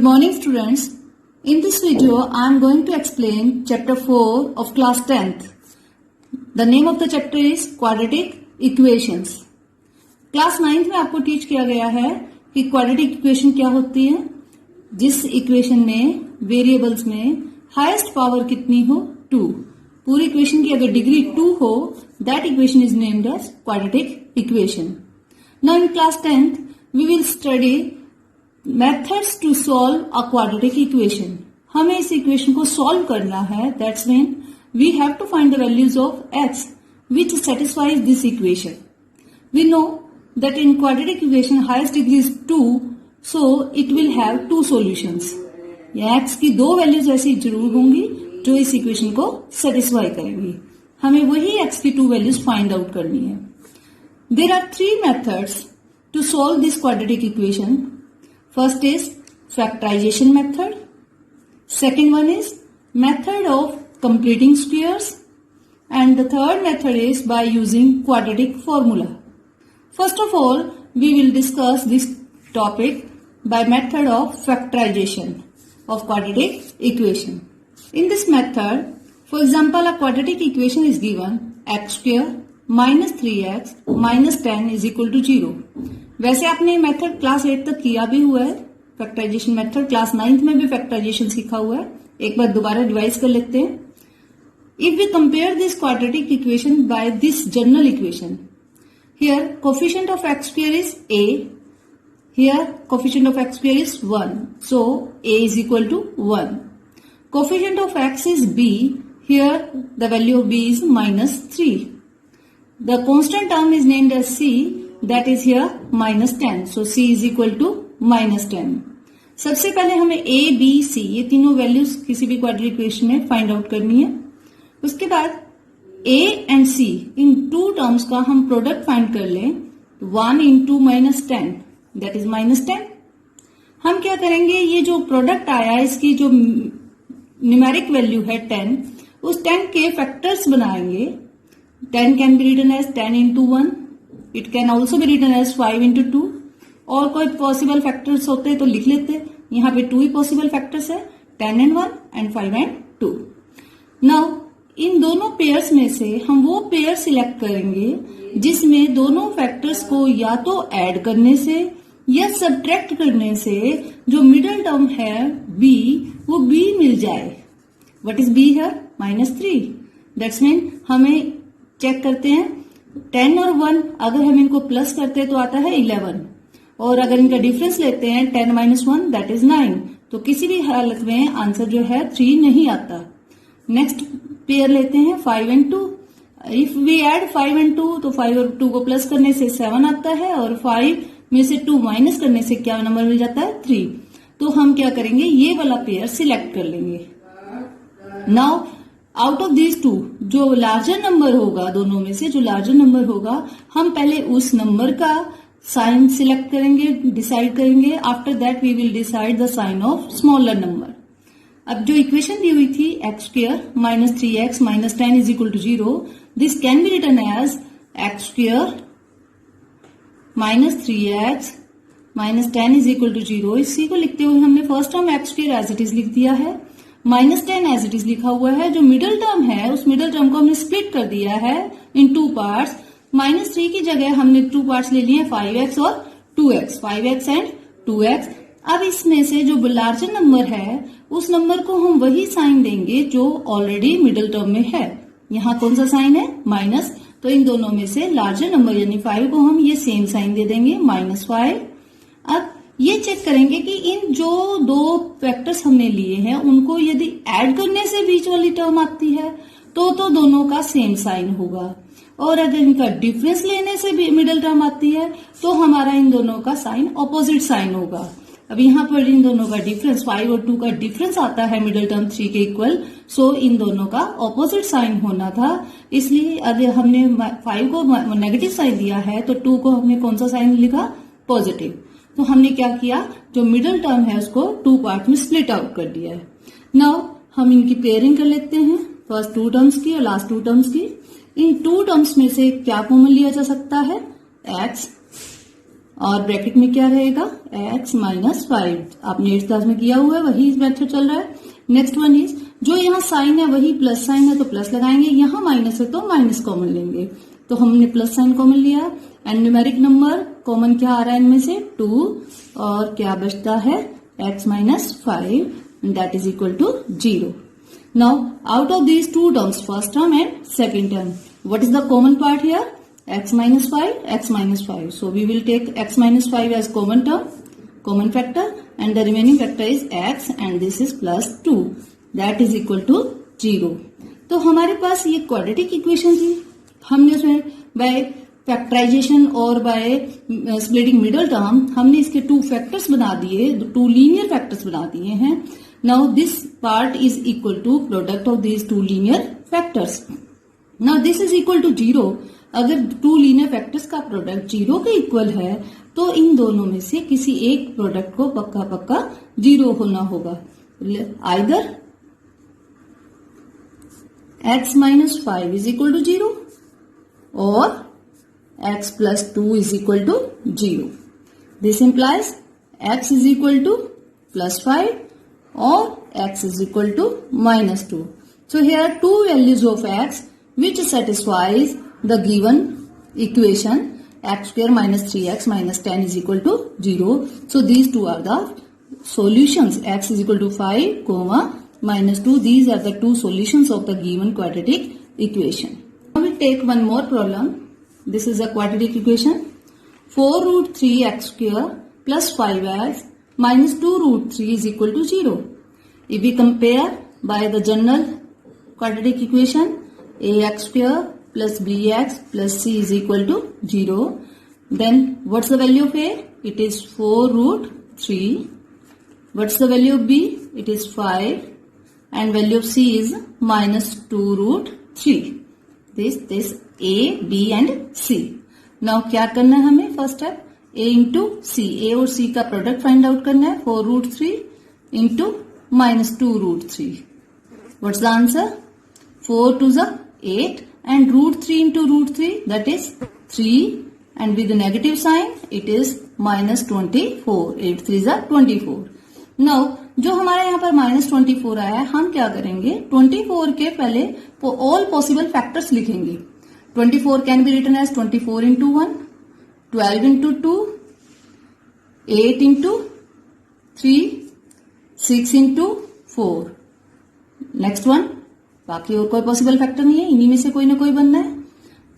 morning students. In this video I am going to explain chapter 4 of class 10th. The name of the chapter is quadratic equations. Class 9th में आपको teach किया गया है कि quadratic equation क्या होती है, जिस equation में वेरिएबल्स में हाईएस्ट पावर कितनी हो 2, पूरी इक्वेशन की अगर डिग्री 2 हो that equation is named as quadratic equation. Now in class 10th we will study methods to solve a quadratic equation. हमें इस इक्वेशन को सॉल्व करना है. That's when we have to find the values of x which satisfies this equation. We know that in quadratic equation highest degree is 2, so it will have two solutions. x की दो values ऐसी जरूर होंगी जो इस equation को satisfy करेंगी. हमें वही x की टू वैल्यूज फाइंड आउट करनी है. There are three methods to solve this quadratic equation. First is factorization method. Second one is method of completing squares. And the third method is by using quadratic formula. First of all, we will discuss this topic by method of factorization of quadratic equation. In this method, for example, a quadratic equation is given x square minus 3x minus 10 is equal to 0. वैसे आपने ये method class 8 तक किया भी हुआ है. Factorisation method class 9th में भी फैक्टराइजेशन सीखा हुआ है. एक बार दोबारा रिवाइज कर लेते हैं. If we compare this quadratic equation by this general equation, here coefficient of x square is a, here coefficient of x square is 1, so a is equal to 1. Coefficient of x is b, here the value of b is minus 3. The constant term is named as c, that is here minus 10. So c is equal to minus 10. सबसे पहले हमें a, b, c ये तीनों values किसी भी quadratic equation में find out करनी है. उसके बाद a एंड c इन टू टर्म्स का हम प्रोडक्ट फाइंड कर लें. 1 into minus 10 that is minus 10. हम क्या करेंगे, ये जो प्रोडक्ट आया इसकी जो न्यूमेरिक वैल्यू है 10, उस 10 के फैक्टर्स बनाएंगे. 10 can be written as 10 into 1. It can also be written as 5 into 2. और कोई पॉसिबल फैक्टर्स होते तो लिख लेते. यहाँ पे 2 ही पॉसिबल फैक्टर्स है, 10 and 1 and 5 and 2. Now in दोनों पेयर्स में से हम वो पेयर सिलेक्ट करेंगे जिसमें दोनों फैक्टर्स को या तो ऐड करने से या सब्ट्रैक्ट करने से जो मिडिल टर्म है b, वो b मिल जाए. व्हाट इज b है? -3. दैट्स मीन हमें चेक करते हैं 10 और 1 अगर हम इनको प्लस करते हैं तो आता है 11, और अगर इनका डिफरेंस लेते हैं 10 माइनस 1 दैट इज 9. तो किसी भी हालत में आंसर जो है 3 नहीं आता. नेक्स्ट पेयर लेते हैं 5 and 2. If we add 5 and 2 तो 5 और 2 को प्लस करने से 7 आता है, और 5 में से 2 माइनस करने से क्या नंबर मिल जाता है? 3. तो हम क्या करेंगे, ये वाला पेयर सिलेक्ट कर लेंगे. Now out of these two जो लार्जर नंबर होगा, दोनों में से जो लार्जर नंबर होगा, हम पहले उस नंबर का साइन सिलेक्ट करेंगे, डिसाइड करेंगे. After that we will decide the sign of smaller number. अब जो इक्वेशन दी हुई थी x square minus 3x minus 10 is equal to 0, this can be written as x square minus 3x minus 10 is equal to 0. इसी को लिखते हुए हमने first term x square as it is लिख दिया है, माइनस 10 एज इट इज लिखा हुआ है. जो मिडिल टर्म है उस मिडिल टर्म को हमने स्प्लिट कर दिया है इन टू पार्ट्स. माइनस 3 की जगह हमने टू पार्ट्स ले लिए 5x और 2x, 5x एंड 2x. अब इसमें से जो लार्जर नंबर है उस नंबर को हम वही साइन देंगे जो ऑलरेडी मिडिल टर्म में है. यहाँ कौन सा साइन है? माइनस. तो इन दोनों में से लार्जर नंबर यानी 5 को हम ये सेम साइन दे देंगे, -5. अब ये चेक करेंगे कि इन जो दो फैक्टर्स हमने लिए हैं उनको यदि ऐड करने से बीच वाली टर्म आती है तो दोनों का सेम साइन होगा, और अगर इनका डिफरेंस लेने से भी मिडिल टर्म आती है तो हमारा इन दोनों का साइन ऑपोजिट साइन होगा. अब यहाँ पर इन दोनों का डिफरेंस 5 और 2 का डिफरेंस आता है मिडिल टर्म 3 के इक्वल, सो इन दोनों का ऑपोजिट साइन होना था. इसलिए अगर हमने 5 को नेगेटिव साइन दिया है तो 2 को हमने कौन सा साइन लिखा? पॉजिटिव. तो हमने क्या किया, जो मिडिल टर्म है उसको 2 पार्ट में स्प्लिट आउट कर दिया है. नाउ हम इनकी पेयरिंग कर लेते हैं, फर्स्ट 2 टर्म्स की और लास्ट 2 टर्म्स की. इन 2 टर्म्स में से क्या कॉमन लिया जा सकता है? x और ब्रैकेट में क्या रहेगा, x माइनस 5। आपने 8th क्लास में किया हुआ है, वही मेथड चल रहा है। नेक्स्ट वन इज, जो यहाँ साइन है वही प्लस साइन है तो प्लस लगाएंगे, यहाँ माइनस है तो माइनस कॉमन लेंगे, तो हमने प्लस साइन कॉमन लिया। एंड न्यूमेरिक नंबर कॉमन क्या आ रहा है इनमें से, 2, और क्या बचता है, x minus 5, that is equal to 0। Now, out of these two terms, first term and second term, what is the common part here? X minus 5, X minus 5. So, we will take X minus 5 as common term, common factor, and the remaining factor is X, and this is plus 2. That is equal to 0. तो हमारे पास ये quadratic equation थी, हमने उसमें by factorization और by splitting middle term हमने इसके 2 factors बना दिए, 2 लीनियर फैक्टर्स बना दिए हैं। Now this part is equal to product of these 2 linear factors. Now this is equal to 0. अगर 2 linear factors का प्रोडक्ट 0 के इक्वल है तो इन दोनों में से किसी एक प्रोडक्ट को पक्का पक्का 0 होना होगा। Either x minus 5 is equal to 0 or x plus 2 is equal to 0. This implies x is equal to plus 5 or x is equal to minus 2. So here are 2 values of x which satisfies the given equation x square minus 3x minus 10 is equal to 0. So these 2 are the solutions, x is equal to 5 comma minus 2. These are the 2 solutions of the given quadratic equation. Now we take one more problem. This is a quadratic equation. 4 root 3x square plus 5x minus 2 root 3 is equal to 0. If we compare by the general quadratic equation, ax square plus bx plus c is equal to 0, then what's the value of a? It is 4 root 3. What's the value of b? It is 5. And value of c is minus 2 root 3. This a, b and c. Now क्या करना है हमें? First step, a into सी, ए और सी का product find out करना है। 4 root 3 into minus 2 root 3. What's the answer? 4 twos 8 and root 3 into root 3, that is 3, and with the negative sign it is minus 24. 8 3 is 24. Now जो हमारे यहाँ पर minus 24 आया है, हम क्या करेंगे, 24 के पहले ऑल पॉसिबल फैक्टर्स लिखेंगे। 24 can be written as 24 into 1, 12 into 2, 8 into 3, 6 into 4. Next one, बाकी और कोई पॉसिबल फैक्टर नहीं है, इन्हीं में से कोई ना कोई बनना है।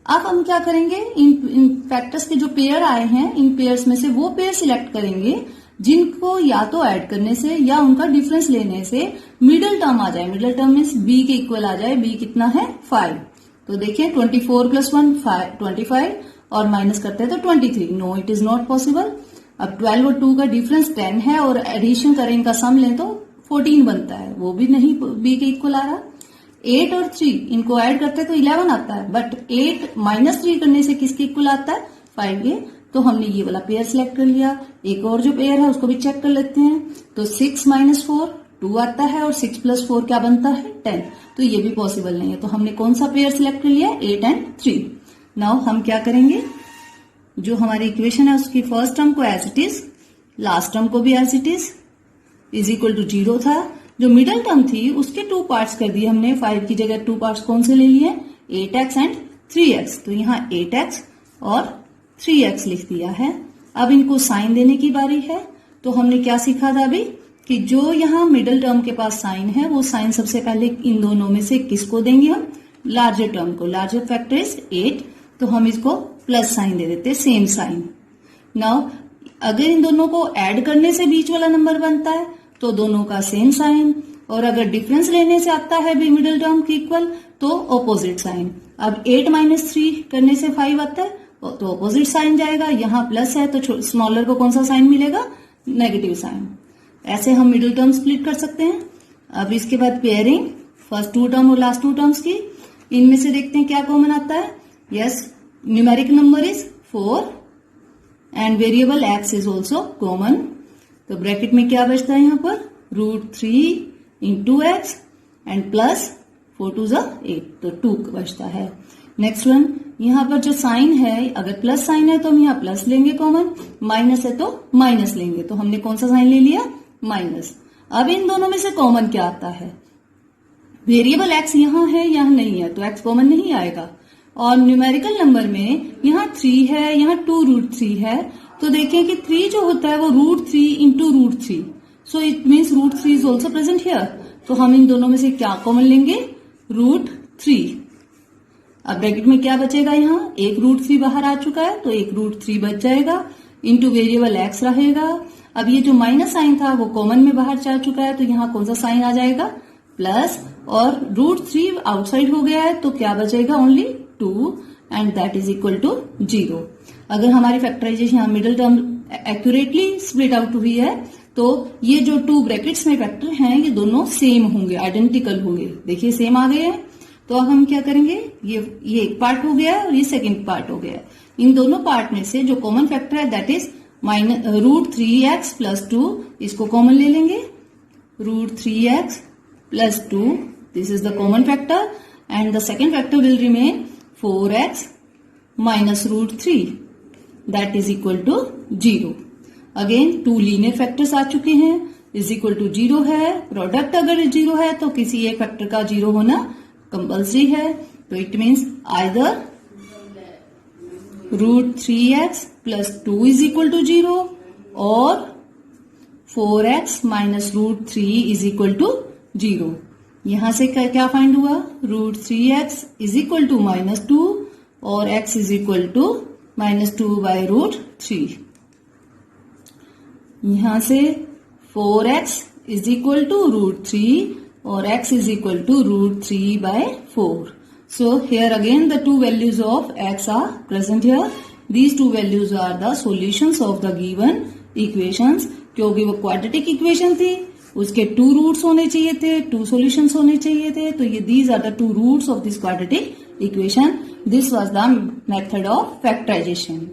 अब हम क्या करेंगे, इन फैक्टर्स के जो पेयर आए हैं, इन पेयर्स में से वो पेयर सिलेक्ट करेंगे जिनको या तो ऐड करने से या उनका डिफरेंस लेने से मिडिल टर्म आ जाए। मिडिल टर्म मीन्स बी के इक्वल आ जाए। बी कितना है? 5। तो देखिए 24 प्लस 1 25 और माइनस करते हैं तो 23। No, it is not possible. अब 12 और 2 का डिफरेंस 10 है और एडिशन करें, इनका सम लें तो 14 बनता है, वो भी नहीं बी के इक्वल आ रहा। 8 और 3 इनको ऐड करते हैं तो 11 आता है, बट 8 माइनस 3 करने से किसके इक्वल आता है? 5 के। तो हमने ये वाला पेयर सिलेक्ट कर लिया। एक और जो पेयर है उसको भी चेक कर लेते हैं। तो 6 माइनस 4 2 आता है और 6 प्लस 4 क्या बनता है? 10। तो ये भी पॉसिबल नहीं है। तो हमने कौन सा पेयर सिलेक्ट कर लिया? 8 एंड 3। नाउ हम क्या करेंगे, जो हमारी इक्वेशन है उसकी फर्स्ट टर्म को as it is, last term को भी as it is equal to 0 था। जो मिडिल टर्म थी उसके 2 पार्ट्स कर दिए हमने। 5 की जगह 2 पार्ट्स कौन से ले लिए? 8x and 3x। तो यहाँ 8x और 3x लिख दिया है। अब इनको साइन देने की बारी है। तो हमने क्या सीखा था अभी, कि जो यहाँ मिडिल टर्म के पास साइन है वो साइन सबसे पहले इन दोनों में से किसको देंगे? हम लार्जर टर्म को। लार्जर फैक्टर इज 8, तो हम इसको प्लस साइन दे देते, सेम साइन। नाउ अगर इन दोनों को ऐड करने से बीच वाला नंबर बनता है तो दोनों का सेम साइन, और अगर डिफरेंस लेने से आता है भी मिडिल टर्म के इक्वल तो ऑपोजिट साइन। अब 8 माइनस 3 करने से 5 आता है तो ऑपोजिट साइन जाएगा। यहाँ प्लस है तो स्मॉलर को कौन सा साइन मिलेगा? Negative sign. ऐसे हम मिडिल टर्म स्प्लिट कर सकते हैं। अब इसके बाद पेयरिंग, फर्स्ट 2 टर्म और लास्ट 2 टर्म्स की, इनमें से देखते हैं क्या कॉमन आता है। Yes, numeric number is 4 and variable x is also common. तो ब्रैकेट में क्या बचता है यहाँ पर? Root 3 into x and plus 4 twos 8, तो 2 बचता है। नेक्स्ट वन, यहाँ पर जो साइन है, अगर प्लस साइन है तो हम यहाँ प्लस लेंगे कॉमन, माइनस है तो माइनस लेंगे। तो हमने कौन सा साइन ले लिया? माइनस। अब इन दोनों में से कॉमन क्या आता है? वेरिएबल एक्स यहाँ है, यहाँ नहीं है, तो एक्स कॉमन नहीं आएगा। और न्यूमेरिकल नंबर में यहाँ 3 है, यहाँ 2√3 है, तो देखें कि 3 जो होता है वो √3 into √3, so it means √3 is also present here. तो हम इन दोनों में से क्या कॉमन लेंगे? √3। अब ब्रैकेट में क्या बचेगा? यहाँ एक √3 बाहर आ चुका है, तो एक √3 बच जाएगा, इंटू वेरिएबल एक्स रहेगा। अब ये जो माइनस साइन था वो कॉमन में बाहर जा चुका है, तो यहाँ कौन सा साइन आ जाएगा? प्लस, और √3 आउटसाइड हो गया है, तो क्या बचेगा? Only 2 and that is equal to 0। अगर हमारी फैक्टराइजेशन यहाँ middle term accurately split out हुई है, तो ये जो 2 ब्रैकेट्स में फैक्टर हैं ये दोनों सेम होंगे, आइडेंटिकल होंगे। देखिए सेम आ गए हैं। तो अब हम क्या करेंगे? ये एक पार्ट हो गया और ये सेकंड पार्ट हो गया। इन दोनों पार्ट में से जो कॉमन फैक्टर है दैट इज √3x प्लस 2, इसको कॉमन ले लेंगे। √3x plus 2, this is the common factor, and the second factor will remain 4x minus √3, that is equal to 0। Again 2 linear factors आ चुके हैं, इज इक्वल टू 0 है। Product अगर 0 है तो किसी एक फैक्टर का 0 होना कंपल्सरी है, तो it means either √3x plus 2 is equal to 0 और 4x minus √3 is equal to 0। यहां से क्या फाइंड हुआ? √3x इज इक्वल टू -2 और x is equal to -2 by √3। यहां से 4x इज इक्वल टू √3 और x is equal to √3 by 4. So here again the two values of x are present here. These two values are the solutions of the given equations. क्योंकि वो quadratic equation थी, उसके 2 roots होने चाहिए थे, 2 solutions होने चाहिए थे, तो ये these are the 2 roots of this quadratic equation. This was the method of factorization.